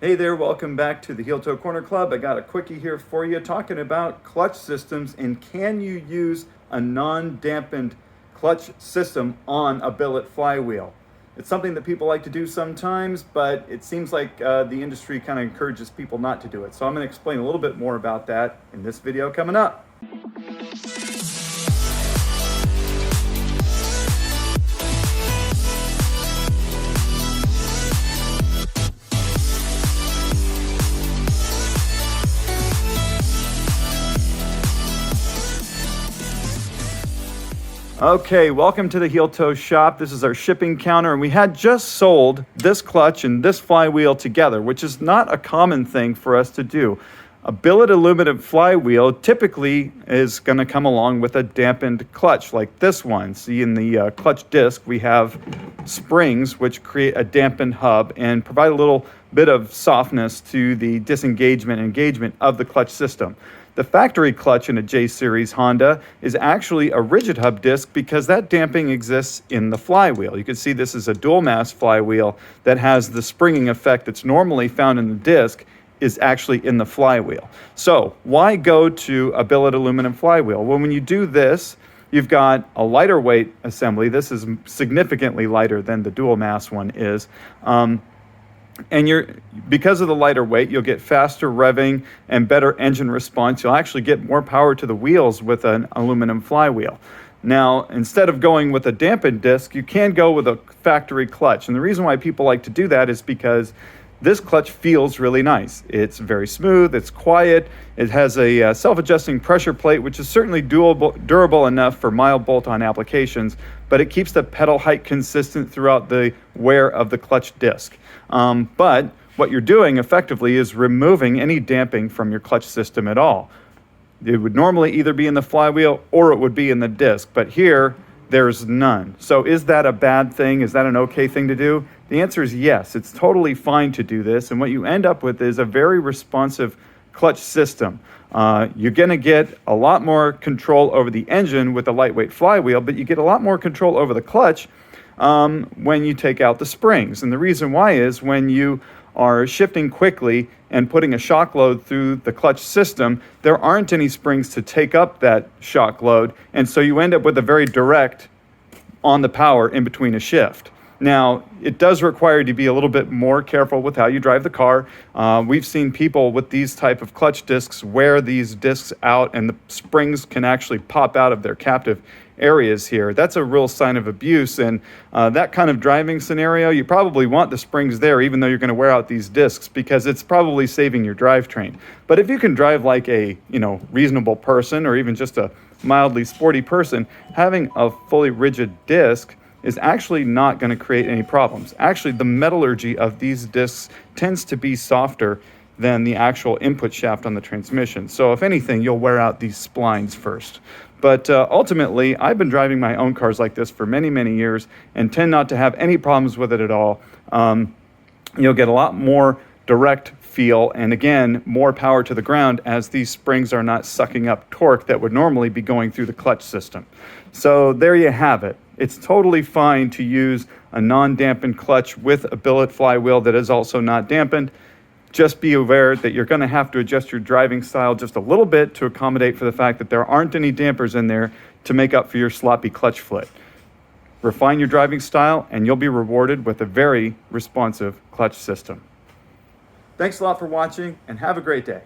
Hey there, welcome back to the Heel Toe Corner Club. I got a quickie here for you talking about clutch systems and can you use a non-dampened clutch system on a billet flywheel. It's something that people like to do sometimes, but it seems like the industry kind of encourages people not to do it. So I'm going to explain a little bit more about that in this video coming up. Okay, welcome to the Heel Toe Shop. This is our shipping counter, and we had just sold this clutch and this flywheel together, which is not a common thing for us to do. A billet aluminum flywheel typically is going to come along with a dampened clutch like this one. See, in the clutch disc, we have springs which create a dampened hub and provide a little bit of softness to the disengagement and engagement of the clutch system. The factory clutch in a J-Series Honda is actually a rigid hub disc because that damping exists in the flywheel. You can see this is a dual mass flywheel that has the springing effect that's normally found in the disc is actually in the flywheel. So why go to a billet aluminum flywheel? Well, when you do this, you've got a lighter weight assembly. This is significantly lighter than the dual mass one is. And because of the lighter weight, you'll get faster revving and better engine response. You'll actually get more power to the wheels with an aluminum flywheel. Now, instead of going with a dampened disc, you can go with a factory clutch. And the reason why people like to do that is because this clutch feels really nice. It's very smooth, it's quiet, it has a self-adjusting pressure plate, which is certainly durable enough for mild bolt-on applications, but it keeps the pedal height consistent throughout the wear of the clutch disc. But what you're doing effectively is removing any damping from your clutch system at all. It would normally either be in the flywheel or it would be in the disc, but here there's none. So is that a bad thing? Is that an okay thing to do? The answer is yes. It's totally fine to do this, and what you end up with is a very responsive clutch system. You're going to get a lot more control over the engine with a lightweight flywheel, but you get a lot more control over the clutch when you take out the springs. And the reason why is when you are shifting quickly and putting a shock load through the clutch system, there aren't any springs to take up that shock load, and so you end up with a very direct on the power in between a shift. Now, it does require you to be a little bit more careful with how you drive the car. We've seen people with these type of clutch discs wear these discs out and the springs can actually pop out of their captive areas here. That's a real sign of abuse, and that kind of driving scenario, you probably want the springs there even though you're going to wear out these discs because it's probably saving your drivetrain. But if you can drive like a reasonable person or even just a mildly sporty person, having a fully rigid disc is actually not going to create any problems. Actually, the metallurgy of these discs tends to be softer than the actual input shaft on the transmission. So if anything, you'll wear out these splines first. But ultimately, I've been driving my own cars like this for many, many years and tend not to have any problems with it at all. You'll get a lot more direct feel and again, more power to the ground as these springs are not sucking up torque that would normally be going through the clutch system. So there you have it. It's totally fine to use a non-dampened clutch with a billet flywheel that is also not dampened. Just be aware that you're going to have to adjust your driving style just a little bit to accommodate for the fact that there aren't any dampers in there to make up for your sloppy clutch foot. Refine your driving style and you'll be rewarded with a very responsive clutch system. Thanks a lot for watching and have a great day.